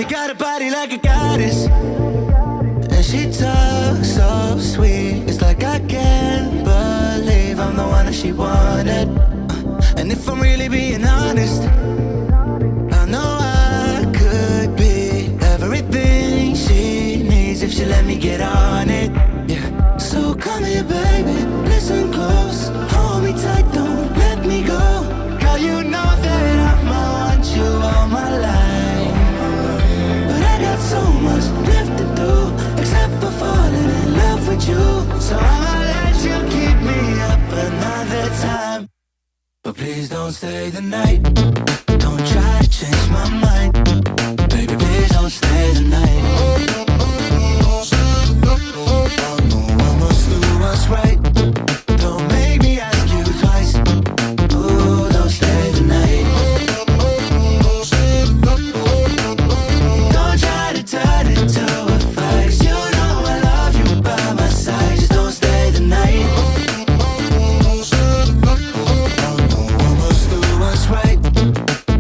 She got a body like a goddess, and she talks so sweet. It's like I can't believe I'm the one that she wanted. And if I'm really being honest, I know I could be everything she needs if she let me get on it. Yeah. So come here, baby, listen close, hold me tight, don't let me go. Girl, you know that I'ma want you all my life, but I got so much left to do, except for falling in love with you. So I'ma let you keep me up another time, but please don't stay the night. Don't try to change my mind, baby, please don't stay the night. I must do what's right. Don't make me ask you twice. Ooh, don't stay the night. Don't try to turn it to a fight. You know I love you by my side. Just don't stay the night. I must do what's right.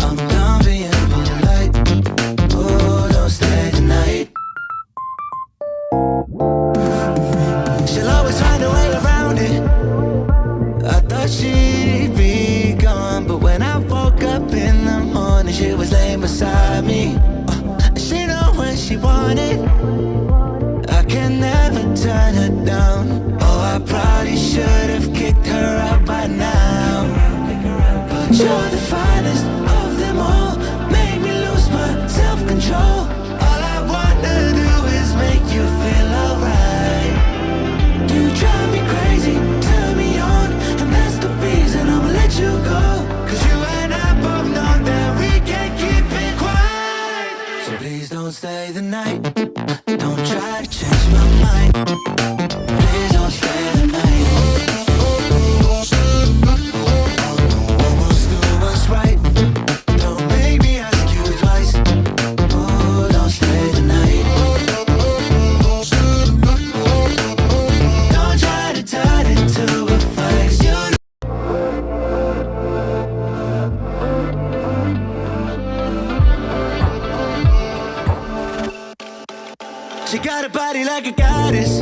I'm done being polite. Ooh, don't stay the night. She'll always find a way around it. I thought she'd be gone, but when I woke up in the morning, she was laying beside me. She know when she wanted, I can never turn her down. Oh, I probably should have kicked her out by now, but you're the finest of them all. Made me lose my self-control. All I wanna do is make you feel alright. You drive me crazy, turn me on, and that's the reason I'ma let you go. Cause you and I both know that we can't keep it quiet. So please don't stay the night. Don't try to change my mind. Please don't stay the night. I must do what's right. Don't make me ask you twice. Ooh, don't stay the night. Don't try to turn it to a fight. You know she got a body like a goddess,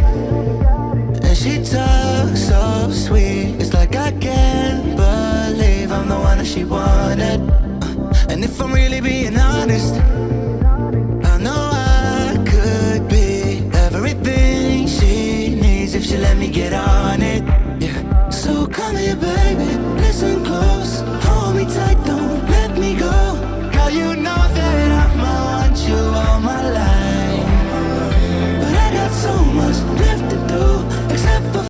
and she talks so sweet. It's like I can't believe I'm the one that she wanted. And if I'm really being honest, I know I could be everything she needs if she let me get on it. Yeah. So come here, baby, listen close, hold me tight, don't